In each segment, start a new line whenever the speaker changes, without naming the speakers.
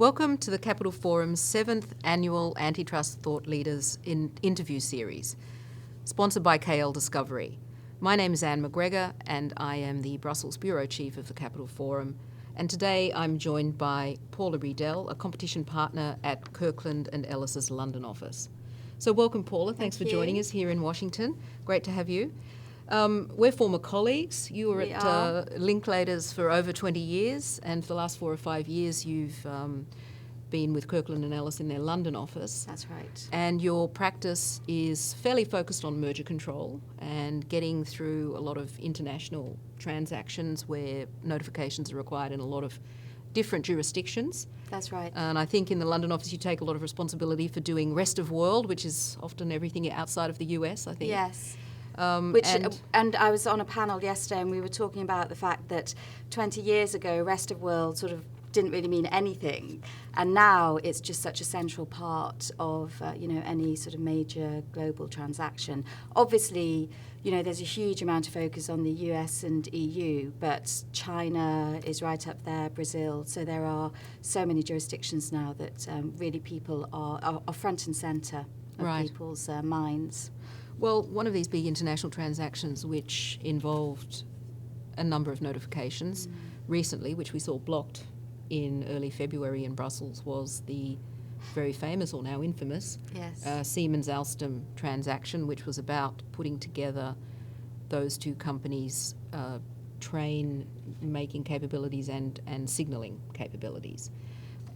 Welcome to the Capital Forum's 7th Annual Antitrust Thought Leaders interview series, sponsored by KL Discovery. My name is Anne McGregor and I am the Brussels Bureau Chief of the Capital Forum. And today I'm joined by Paula Riedel, a competition partner at Kirkland and Ellis' London office. So welcome, Paula. Thanks for joining us here in Washington. Great to have you. We're former colleagues. You were at Linklaters for over 20 years, and for the last 4 or 5 years you've been with Kirkland and Ellis in their London office.
That's right.
And your practice is fairly focused on merger control and getting through a lot of international transactions where notifications are required in a lot of different jurisdictions.
That's right.
And I think in the London office you take a lot of responsibility for doing rest of world, which is often everything outside of the US, I think.
Yes. And I was on a panel yesterday and we were talking about the fact that 20 years ago, rest of world sort of didn't really mean anything. And now it's just such a central part of, any sort of major global transaction. Obviously, there's a huge amount of focus on the US and EU, but China is right up there, Brazil. So there are so many jurisdictions now that really people are front and centre of people's minds.
Well, one of these big international transactions which involved a number of notifications recently, which we saw blocked in early February in Brussels, was the very famous, or now infamous, Siemens-Alstom transaction, which was about putting together those two companies' train-making capabilities and signalling capabilities.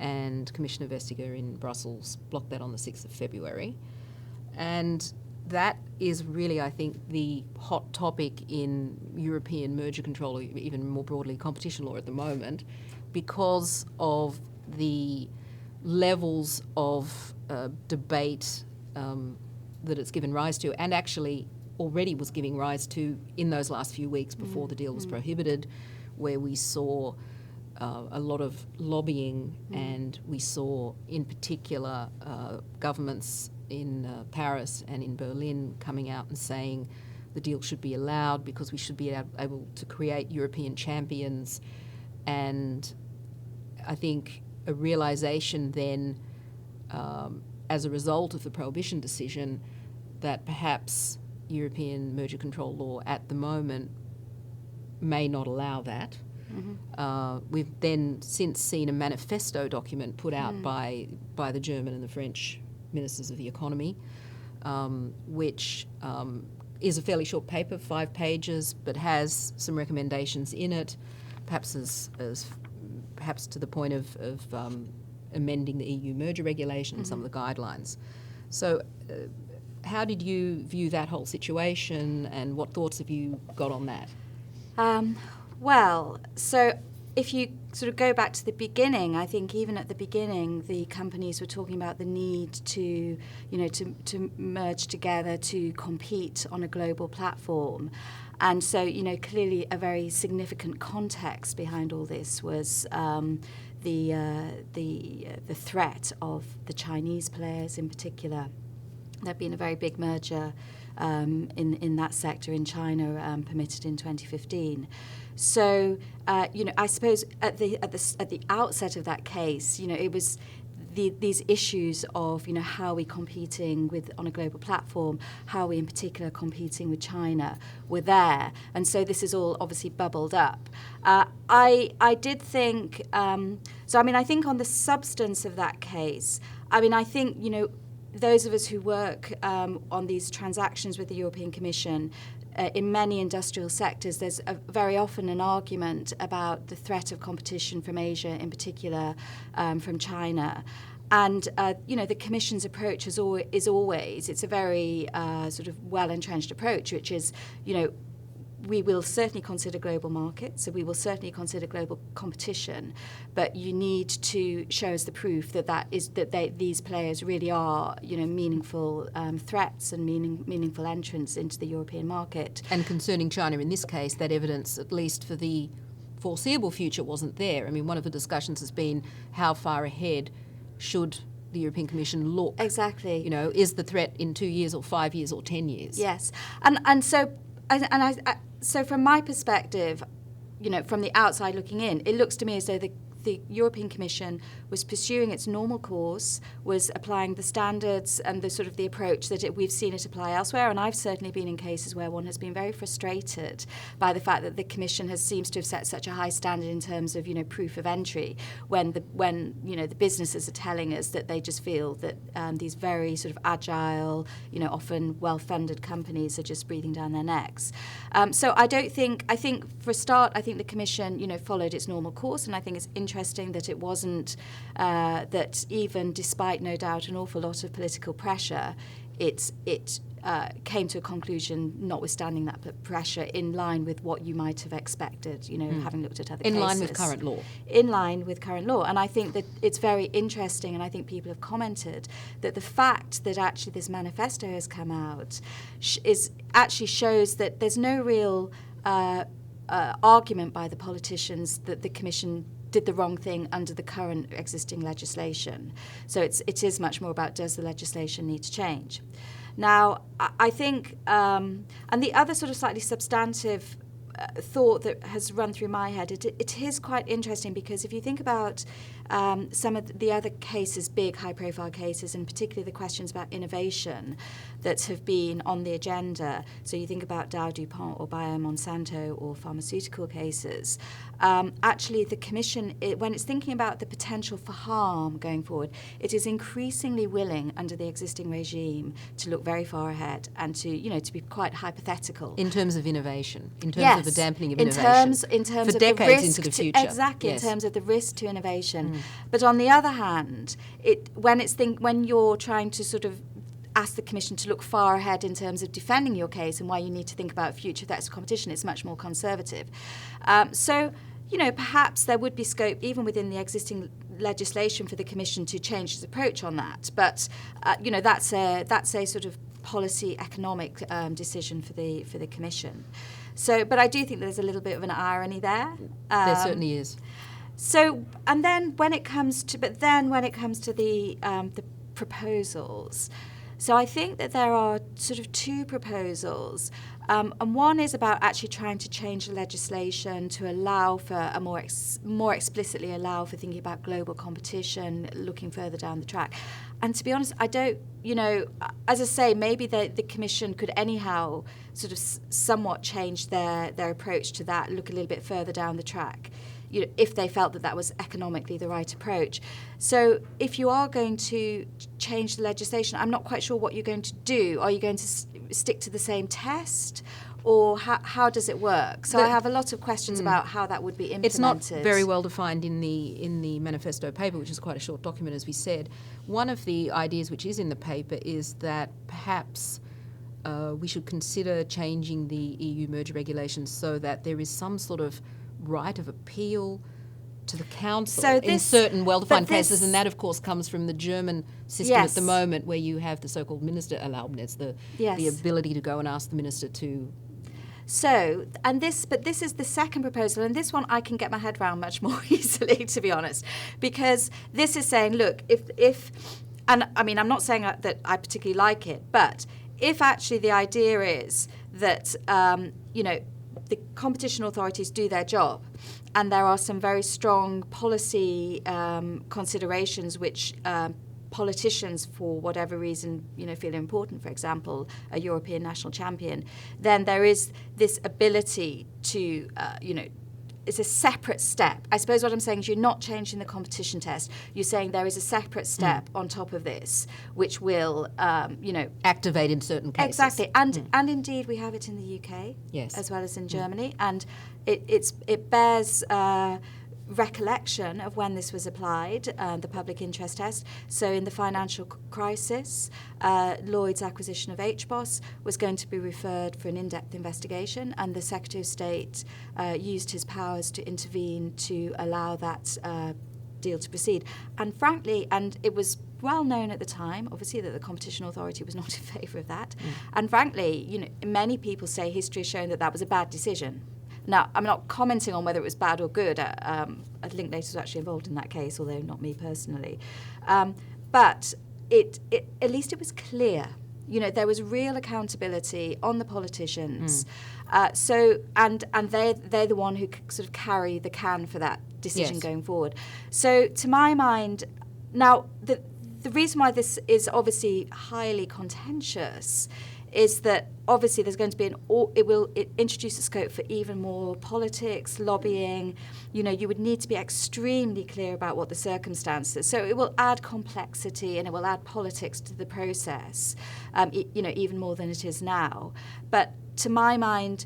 And Commissioner Vestager in Brussels blocked that on the 6th of February. And that is really, I think, the hot topic in European merger control, or even more broadly competition law at the moment, because of the levels of debate that it's given rise to, and actually already was giving rise to in those last few weeks before the deal was prohibited, where we saw a lot of lobbying, and we saw in particular governments in Paris and in Berlin coming out and saying the deal should be allowed because we should be able to create European champions. And I think a realisation then, as a result of the prohibition decision, that perhaps European merger control law at the moment may not allow that. We've then since seen a manifesto document put out by the German and the French Ministers of the Economy, which is a fairly short paper, 5 pages, but has some recommendations in it, perhaps perhaps to the point of amending the EU merger regulation and some of the guidelines. So how did you view that whole situation, and what thoughts have you got on that?
So if you sort of go back to the beginning, I think even at the beginning, the companies were talking about the need to merge together to compete on a global platform. And so, clearly a very significant context behind all this was the threat of the Chinese players in particular. There had been a very big merger in that sector in China permitted in 2015. So, I suppose at the outset of that case, it was these issues of, how are we competing on a global platform, how are we in particular competing with China, were there. And so this is all obviously bubbled up. I did think, I think on the substance of that case, I think, those of us who work on these transactions with the European Commission, in many industrial sectors, there's very often an argument about the threat of competition from Asia, in particular from China. And, the Commission's approach is always, it's a very sort of well-entrenched approach, which is, we will certainly consider global markets, so we will certainly consider global competition, but you need to show us the proof that these players really are, meaningful threats and meaningful entrants into the European market.
And concerning China in this case, that evidence, at least for the foreseeable future, wasn't there. I mean, one of the discussions has been how far ahead should the European Commission look?
Exactly.
Is the threat in 2 years or 5 years or 10 years?
Yes, so from my perspective, from the outside looking in, it looks to me as though the the European Commission was pursuing its normal course, was applying the standards and the sort of the approach that we've seen it apply elsewhere. And I've certainly been in cases where one has been very frustrated by the fact that the Commission seems to have set such a high standard in terms of, proof of entry, when the businesses are telling us that they just feel that these very sort of agile, often well-funded companies are just breathing down their necks. So I think for a start, I think the Commission, followed its normal course, and I think it's interesting that it wasn't, that even despite, no doubt, an awful lot of political pressure, it came to a conclusion, notwithstanding that pressure, in line with what you might have expected, having looked at other cases.
In line with current law.
In line with current law. And I think that it's very interesting, and I think people have commented, that the fact that actually this manifesto has come out actually shows that there's no real argument by the politicians that the Commission did the wrong thing under the current existing legislation. So it is much more about, does the legislation need to change? Now, I think, and the other sort of slightly substantive thought that has run through my head, it is quite interesting, because if you think about some of the other cases, big high-profile cases, and particularly the questions about innovation that have been on the agenda, so you think about Dow, DuPont or Bayer, Monsanto or pharmaceutical cases, actually the Commission, when it's thinking about the potential for harm going forward, it is increasingly willing under the existing regime to look very far ahead and to be quite hypothetical.
In terms of innovation, in terms of the dampening of innovation.
In terms
for
of
decades
the risk
into the future.
Exactly,
yes.
In terms of the risk to innovation. But on the other hand, when you're trying to sort of ask the Commission to look far ahead in terms of defending your case and why you need to think about future threats of competition, it's much more conservative. So perhaps there would be scope, even within the existing legislation, for the Commission to change its approach on that. But that's a sort of policy economic decision for the Commission. So, but I do think there's a little bit of an irony there.
There certainly is.
So, and then when it comes to the proposals, so I think that there are sort of two proposals, and one is about actually trying to change the legislation to allow for a more explicitly allow for thinking about global competition, looking further down the track. And to be honest, I don't, as I say, maybe the Commission could anyhow sort of somewhat change their approach to that, look a little bit further down the track, if they felt that was economically the right approach. So if you are going to change the legislation, I'm not quite sure what you're going to do. Are you going to stick to the same test? Or how does it work? So I have a lot of questions about how that would be implemented.
It's not very well defined in the manifesto paper, which is quite a short document, as we said. One of the ideas which is in the paper is that perhaps we should consider changing the EU merger regulations so that there is some sort of right of appeal to the Council in certain well-defined cases, and that, of course, comes from the German system at the moment, where you have the so-called Ministererlaubnis, the ability to go and ask the minister to.
So, but this is the second proposal, and this one I can get my head around much more easily, to be honest, because this is saying, look, if and I mean, I'm not saying that I particularly like it, but if actually the idea is that, the competition authorities do their job, and there are some very strong policy considerations which politicians, for whatever reason, feel important, for example, a European national champion, then there is this ability to, it's a separate step. I suppose what I'm saying is you're not changing the competition test. You're saying there is a separate step on top of this, which will,
activate in certain cases.
Exactly, and indeed we have it in the UK, as well as in Germany, and it bears recollection of when this was applied, the public interest test. So in the financial crisis, Lloyd's acquisition of HBOS was going to be referred for an in-depth investigation, and the Secretary of State used his powers to intervene to allow that deal to proceed. And frankly, and it was well known at the time, obviously, that the Competition Authority was not in favour of that. And frankly, many people say history has shown that that was a bad decision. Now, I'm not commenting on whether it was bad or good. Linklater was actually involved in that case, although not me personally. But at least it was clear. There was real accountability on the politicians. And they're the one who sort of carry the can for that decision going forward. So to my mind, now the reason why this is obviously highly contentious is that obviously there's going to be it introduce a scope for even more politics, lobbying. You would need to be extremely clear about what the circumstances. So it will add complexity and it will add politics to the process, even more than it is now. But to my mind,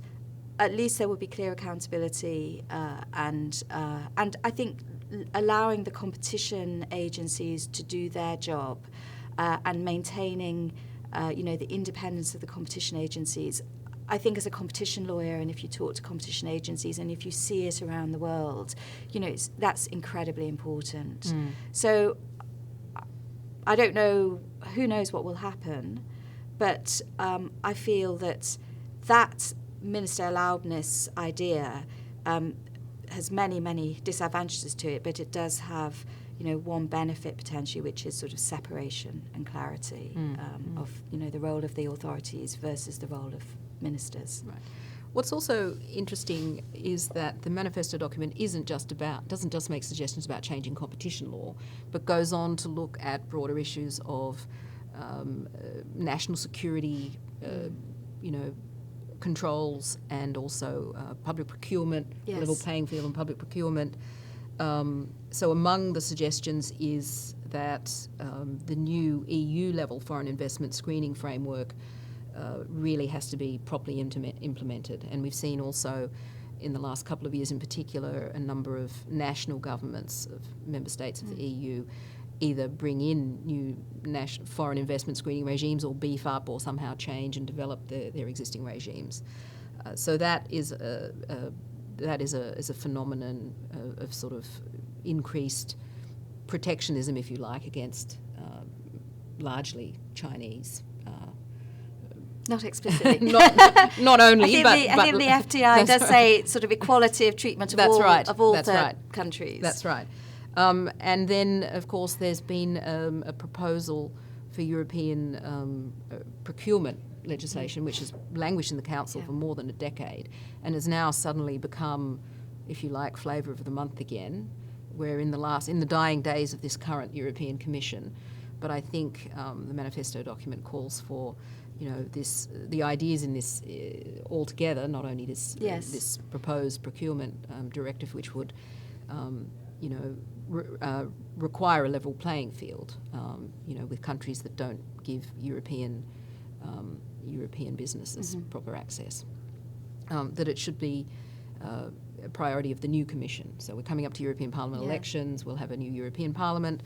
at least there would be clear accountability and I think allowing the competition agencies to do their job and maintaining the independence of the competition agencies. I think as a competition lawyer, and if you talk to competition agencies and if you see it around the world, that's incredibly important. So I don't know, who knows what will happen, but I feel that ministerial loudness idea has many, many disadvantages to it, but it does have one benefit potentially, which is sort of separation and clarity of the role of the authorities versus the role of ministers.
Right. What's also interesting is that the manifesto document doesn't just make suggestions about changing competition law, but goes on to look at broader issues of national security, controls, and also public procurement, level playing field and public procurement. So among the suggestions is that the new EU level foreign investment screening framework really has to be properly implemented. And we've seen also in the last couple of years in particular a number of national governments of member states of the EU either bring in new foreign investment screening regimes or beef up or somehow change and develop their existing regimes. So that is a phenomenon of sort of increased protectionism, if you like, against largely Chinese.
Not explicitly.
not only,
I think the FTI does say sort of equality of treatment of all third countries.
That's right. And then, of course, there's been a proposal for European procurement legislation, which has languished in the Council for more than a decade and has now suddenly become, if you like, flavour of the month again, where in the dying days of this current European Commission. But I think the manifesto document calls for, the ideas in this altogether, not only this proposed procurement directive, which would, require a level playing field, with countries that don't give European businesses proper access. That it should be a priority of the new Commission. So we're coming up to European Parliament elections. We'll have a new European Parliament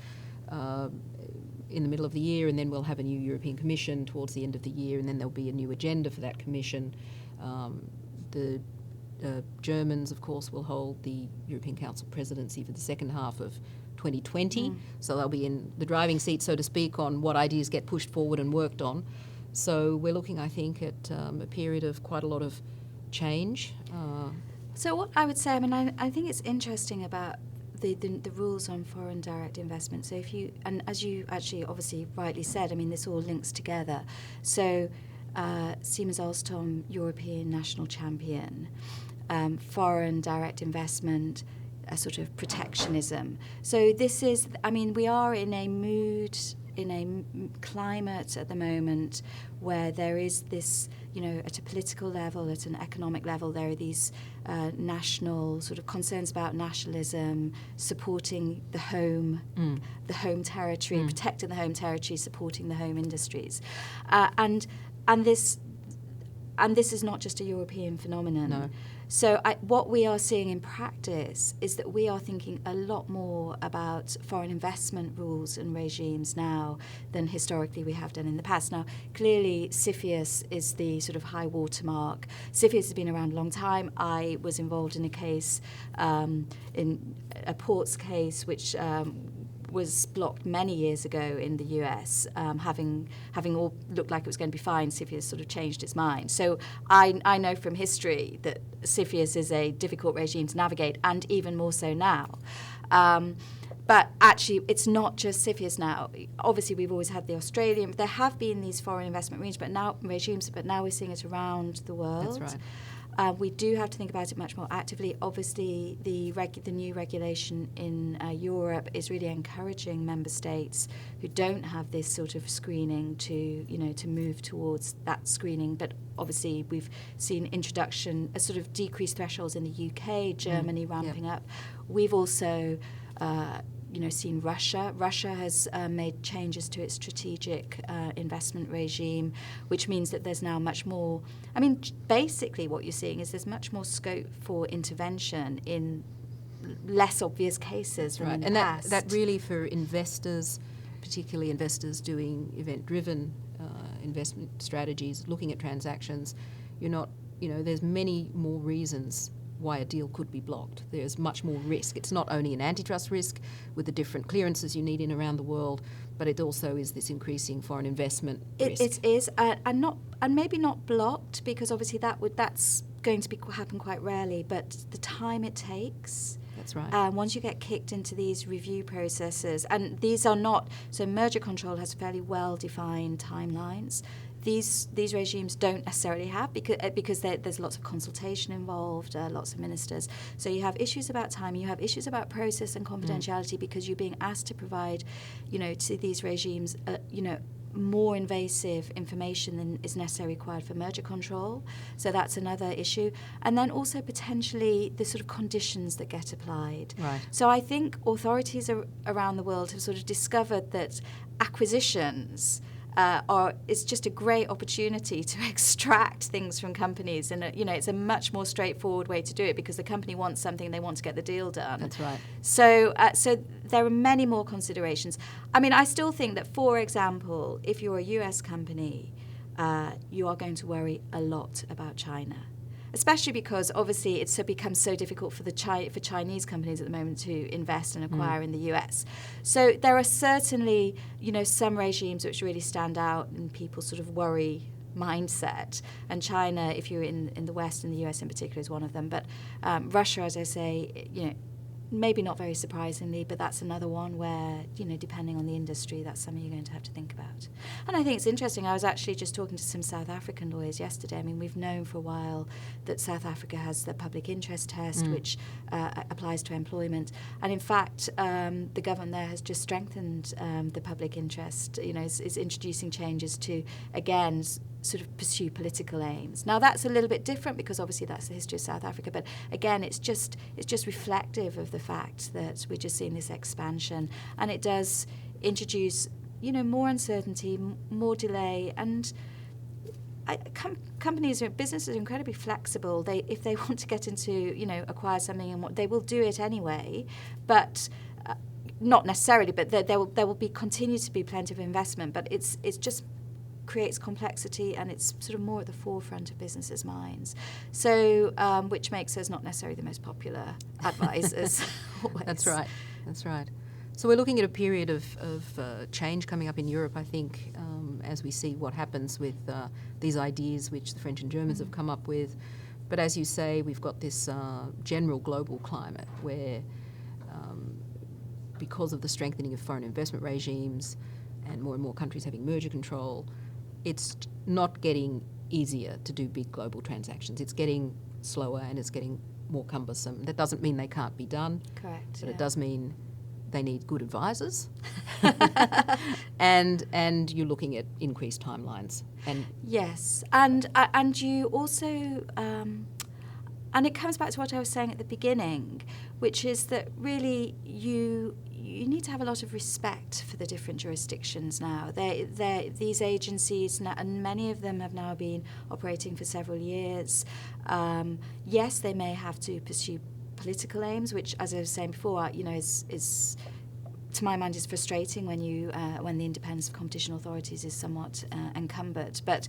in the middle of the year, and then we'll have a new European Commission towards the end of the year, and then there'll be a new agenda for that Commission. The Germans, of course, will hold the European Council presidency for the second half of 2020, so they'll be in the driving seat, so to speak, on what ideas get pushed forward and worked on. So we're looking, I think, at a period of quite a lot of change.
So what I would say, I think it's interesting about the rules on foreign direct investment. So and as you actually obviously rightly said, this all links together. So Siemens-Alstom, European national champion, foreign direct investment, a sort of protectionism. So this is, we are in a mood, in a climate at the moment where there is this, at a political level, at an economic level, there are these national sort of concerns about nationalism, supporting the home territory, protecting the home territory, supporting the home industries, and this is not just a European phenomenon.
No.
So what we are seeing in practice is that we are thinking a lot more about foreign investment rules and regimes now than historically we have done in the past. Now, clearly, CFIUS is the sort of high watermark. CFIUS has been around a long time. I was involved in a case, in a ports case, which was blocked many years ago in the US, having all looked like it was going to be fine. CFIUS sort of changed its mind. So I know from history that CFIUS is a difficult regime to navigate, and even more so now. But actually, it's not just CFIUS now. Obviously, we've always had the Australian. There have been these foreign investment regimes, but now we're seeing it around the world.
That's right.
We do have to think about it much more actively. Obviously, the new regulation in Europe is really encouraging member states who don't have this sort of screening to move towards that screening. But obviously, we've seen a sort of decreased thresholds in the UK, Germany ramping up. We've also seen Russia. Russia has made changes to its strategic investment regime, which means that there's now much more. I mean, basically what you're seeing is there's much more scope for intervention in less obvious cases than in the past.
That really for investors, particularly investors doing event-driven investment strategies, looking at transactions, there's many more reasons why a deal could be blocked. There's much more risk. It's not only an antitrust risk with the different clearances you need in around the world, but it also is this increasing foreign investment risk.
It is, and maybe not blocked, because obviously that's going to happen quite rarely. But the time it takes.
That's right.
Once you get kicked into these review processes, and these are not, so merger control has fairly well-defined timelines. These regimes don't necessarily have, because there's lots of consultation involved, lots of ministers. So you have issues about time, you have issues about process and confidentiality, because you're being asked to provide, to these regimes, more invasive information than is necessarily required for merger control. So that's another issue. And then also potentially the sort of conditions that get applied.
Right.
So I think authorities around the world have sort of discovered that acquisitions it's just a great opportunity to extract things from companies, and it's a much more straightforward way to do it, because the company wants something and they want to get the deal done.
That's right.
So there are many more considerations. I mean, I still think that, for example, if you're a US company, you are going to worry a lot about China. Especially because obviously it's become so difficult for Chinese companies at the moment to invest and acquire in the US. So there are certainly, some regimes which really stand out in people's sort of worry mindset. And China, if you're in the West, and the US in particular, is one of them. But Russia, as I say, maybe not very surprisingly, but that's another one where, depending on the industry, that's something you're going to have to think about. And I think it's interesting. I was actually just talking to some South African lawyers yesterday. I mean, we've known for a while that South Africa has the public interest test, which applies to employment. And in fact, the government there has just strengthened the public interest, is introducing changes to, again, sort of pursue political aims. Now that's a little bit different, because obviously that's the history of South Africa, but again it's just reflective of the fact that we're just seeing this expansion, and it does introduce more uncertainty, more delay, and businesses are incredibly flexible. If they want to get into acquire something, and they will do it anyway, but not necessarily, but there will continue to be plenty of investment, but it's just creates complexity, and it's sort of more at the forefront of businesses' minds. So, which makes us not necessarily the most popular advisors. Always.
That's right. So we're looking at a period of change coming up in Europe, I think, as we see what happens with these ideas which the French and Germans have come up with. But as you say, we've got this general global climate where, because of the strengthening of foreign investment regimes and more countries having merger control, it's not getting easier to do big global transactions. It's getting slower, and it's getting more cumbersome. That doesn't mean they can't be done.
Correct.
But it does mean they need good advisors. and you're looking at increased timelines. And
yes, and you also, and it comes back to what I was saying at the beginning, which is that really you need to have a lot of respect for the different jurisdictions now. These agencies, and many of them have now been operating for several years. Yes, they may have to pursue political aims, which, as I was saying before, is to my mind is frustrating when the independence of competition authorities is somewhat encumbered. But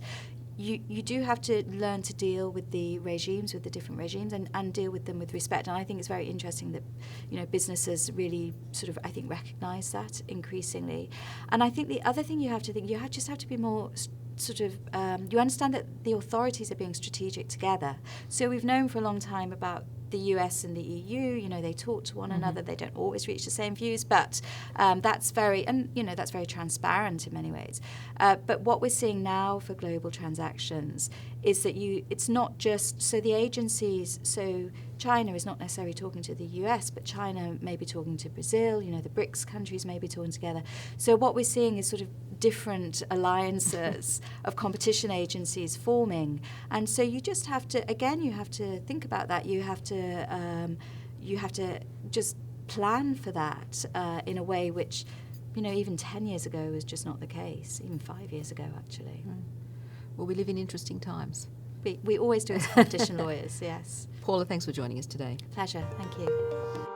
you do have to learn to deal with the regimes, with the different regimes, and deal with them with respect. And I think it's very interesting that businesses really sort of, I think, recognise that increasingly. And I think the other thing you have to think, just have to be more sort of, you understand that the authorities are being strategic together. So we've known for a long time about the US and the EU, they talk to one another. They don't always reach the same views, but that's very transparent in many ways. But what we're seeing now for global transactions is that it's not just, so the agencies, so China is not necessarily talking to the US, but China may be talking to Brazil, the BRICS countries may be talking together. So what we're seeing is sort of different alliances of competition agencies forming. And so you just have to, again, you have to think about that. You have to just plan for that in a way which, even 10 years ago was just not the case, even 5 years ago, actually.
Well, we live in interesting times.
We always do as competition lawyers, yes.
Paula, thanks for joining us today.
Pleasure, thank you.